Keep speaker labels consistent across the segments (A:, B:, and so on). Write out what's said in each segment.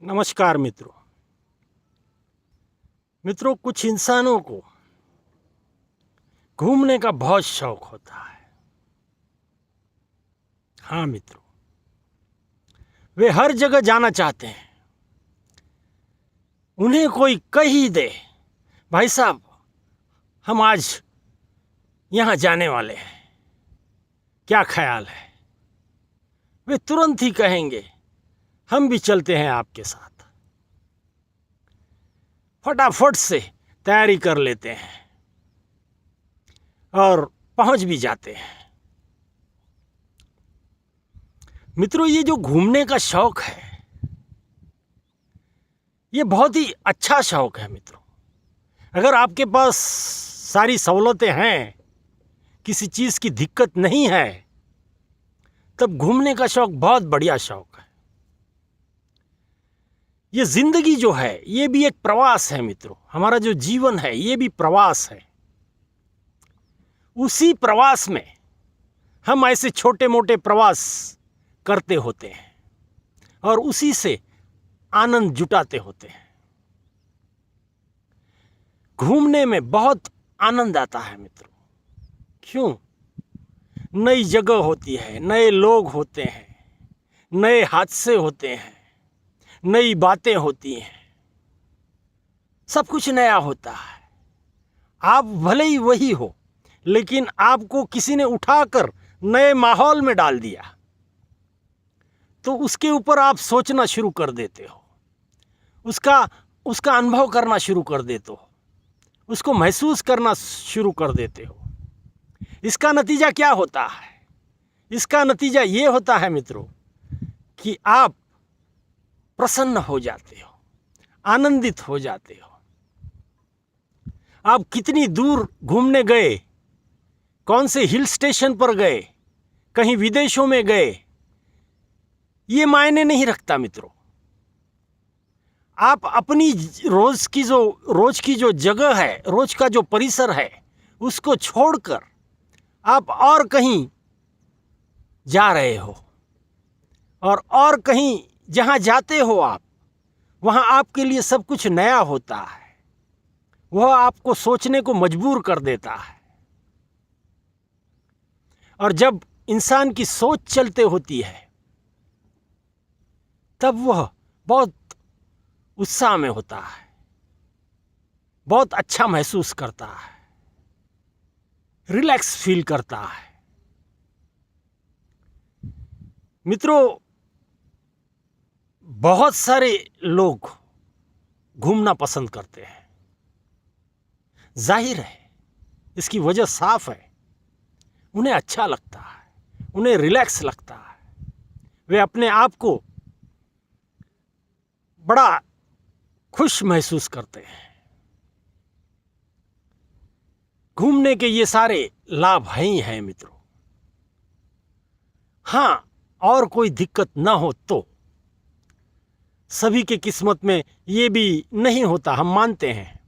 A: नमस्कार मित्रों। कुछ इंसानों को घूमने का बहुत शौक होता है। हाँ मित्रों, वे हर जगह जाना चाहते हैं। उन्हें कोई कह ही दे, भाई साहब हम आज यहाँ जाने वाले हैं, क्या ख्याल है? वे तुरंत ही कहेंगे हम भी चलते हैं आपके साथ। फटाफट से तैयारी कर लेते हैं और पहुंच भी जाते हैं। मित्रों, ये जो घूमने का शौक है, ये बहुत ही अच्छा शौक है मित्रों। अगर आपके पास सारी सहूलतें हैं, किसी चीज़ की दिक्कत नहीं है, तब घूमने का शौक बहुत बढ़िया शौक है। ये जिंदगी जो है ये भी एक प्रवास है मित्रों। हमारा जो जीवन है ये भी प्रवास है। उसी प्रवास में हम ऐसे छोटे मोटे प्रवास करते होते हैं और उसी से आनंद जुटाते होते हैं। घूमने में बहुत आनंद आता है मित्रों। क्यों? नई जगह होती है, नए लोग होते हैं, नए हादसे होते हैं, नई बातें होती हैं, सब कुछ नया होता है। आप भले ही वही हो, लेकिन आपको किसी ने उठाकर नए माहौल में डाल दिया तो उसके ऊपर आप सोचना शुरू कर देते हो, उसका अनुभव करना शुरू कर देते हो, उसको महसूस करना शुरू कर देते हो। इसका नतीजा क्या होता है? इसका नतीजा ये होता है मित्रों कि आप प्रसन्न हो जाते हो, आनंदित हो जाते हो। आप कितनी दूर घूमने गए, कौन से हिल स्टेशन पर गए, कहीं विदेशों में गए, ये मायने नहीं रखता मित्रों। आप अपनी रोज की जो जगह है, रोज का जो परिसर है, उसको छोड़कर आप और कहीं जा रहे हो, और कहीं जहां जाते हो आप, वहां आपके लिए सब कुछ नया होता है। वह आपको सोचने को मजबूर कर देता है। और जब इंसान की सोच चलते होती है तब वह बहुत उत्साह में होता है, बहुत अच्छा महसूस करता है, रिलैक्स फील करता है। मित्रों, बहुत सारे लोग घूमना पसंद करते हैं। जाहिर है, इसकी वजह साफ है। उन्हें अच्छा लगता है, उन्हें रिलैक्स लगता है, वे अपने आप को बड़ा खुश महसूस करते हैं। घूमने के ये सारे लाभ हैं ही हैं मित्रों। हाँ, और कोई दिक्कत ना हो तो सभी के किस्मत में ये भी नहीं होता, हम मानते हैं।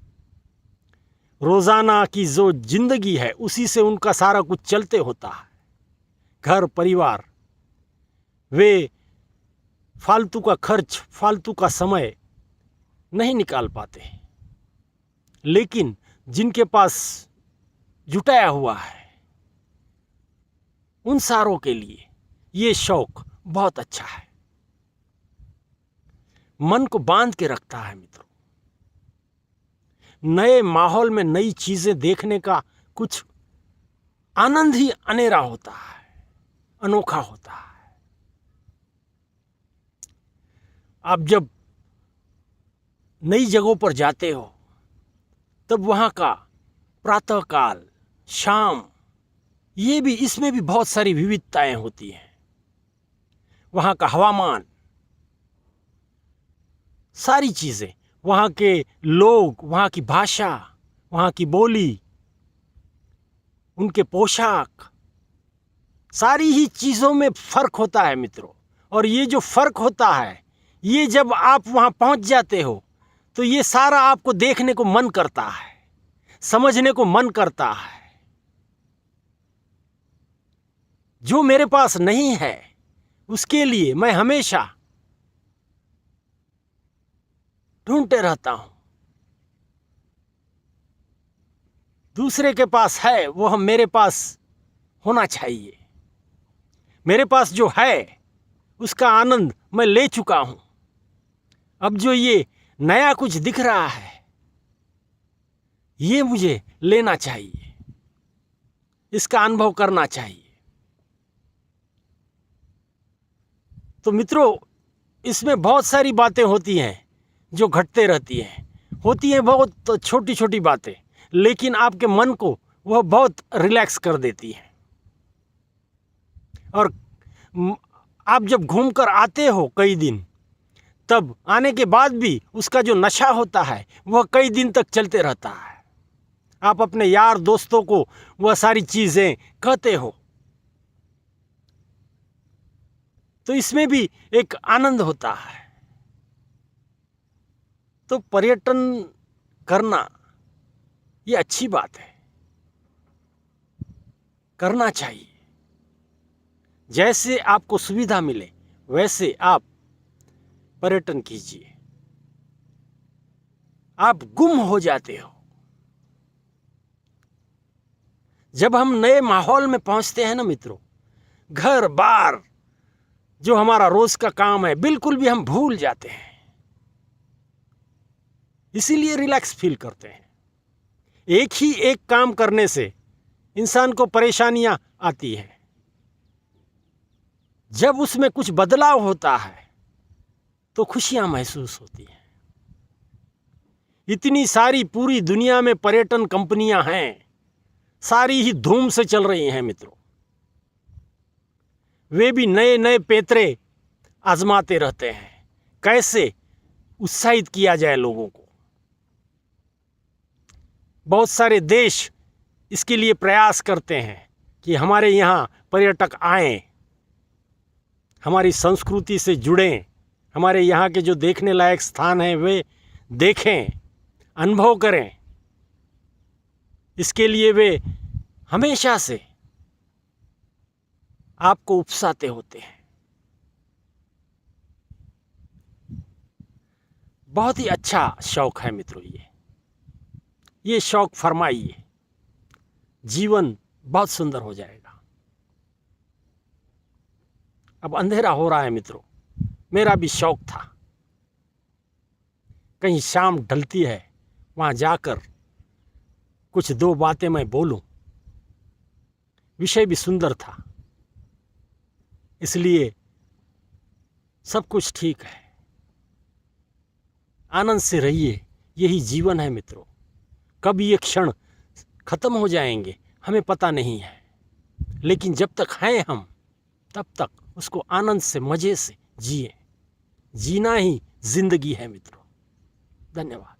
A: रोजाना की जो जिंदगी है उसी से उनका सारा कुछ चलते होता है। घर परिवार, वे फालतू का खर्च, फालतू का समय नहीं निकाल पाते। लेकिन जिनके पास जुटाया हुआ है, उन सारों के लिए ये शौक बहुत अच्छा है। मन को बांध के रखता है मित्रों। नए माहौल में नई चीजें देखने का कुछ आनंद ही अनेरा होता है, अनोखा होता है। आप जब नई जगहों पर जाते हो तब वहां का प्रातःकाल, शाम, ये भी, इसमें भी बहुत सारी विविधताएं होती हैं। वहां का हवामान, सारी चीजें, वहां के लोग, वहां की भाषा, वहां की बोली, उनके पोशाक, सारी ही चीजों में फर्क होता है मित्रों। और ये जो फर्क होता है, ये जब आप वहां पहुंच जाते हो तो ये सारा आपको देखने को मन करता है, समझने को मन करता है। जो मेरे पास नहीं है उसके लिए मैं हमेशा ढूंढते रहता हूं। दूसरे के पास है वो हम मेरे पास होना चाहिए। मेरे पास जो है उसका आनंद मैं ले चुका हूं। अब जो ये नया कुछ दिख रहा है ये मुझे लेना चाहिए, इसका अनुभव करना चाहिए। तो मित्रों, इसमें बहुत सारी बातें होती हैं जो घटते रहती हैं, होती हैं बहुत छोटी छोटी बातें, लेकिन आपके मन को वह बहुत रिलैक्स कर देती हैं। और आप जब घूमकर आते हो कई दिन, तब आने के बाद भी उसका जो नशा होता है वह कई दिन तक चलते रहता है। आप अपने यार दोस्तों को वह सारी चीज़ें कहते हो, तो इसमें भी एक आनंद होता है। तो पर्यटन करना ये अच्छी बात है, करना चाहिए। जैसे आपको सुविधा मिले वैसे आप पर्यटन कीजिए। आप गुम हो जाते हो। जब हम नए माहौल में पहुंचते हैं ना मित्रों, घर बार जो हमारा रोज का काम है बिल्कुल भी हम भूल जाते हैं। इसीलिए रिलैक्स फील करते हैं। एक ही एक काम करने से इंसान को परेशानियां आती हैं। जब उसमें कुछ बदलाव होता है तो खुशियां महसूस होती हैं। इतनी सारी पूरी दुनिया में पर्यटन कंपनियां हैं, सारी ही धूम से चल रही हैं मित्रों। वे भी नए नए पैतरे आजमाते रहते हैं, कैसे उत्साहित किया जाए लोगों को। बहुत सारे देश इसके लिए प्रयास करते हैं कि हमारे यहाँ पर्यटक आएं, हमारी संस्कृति से जुड़ें, हमारे यहाँ के जो देखने लायक स्थान हैं वे देखें, अनुभव करें। इसके लिए वे हमेशा से आपको उकसाते होते हैं। बहुत ही अच्छा शौक है मित्रों ये शौक फरमाइए, जीवन बहुत सुंदर हो जाएगा। अब अंधेरा हो रहा है मित्रों, मेरा भी शौक था कहीं शाम ढलती है वहाँ जाकर कुछ दो बातें मैं बोलूं। विषय भी सुंदर था, इसलिए सब कुछ ठीक है। आनंद से रहिए, यही जीवन है मित्रों। कब ये क्षण खत्म हो जाएंगे हमें पता नहीं है, लेकिन जब तक हैं हम तब तक उसको आनंद से मजे से जिए। जीना ही जिंदगी है मित्रों। धन्यवाद।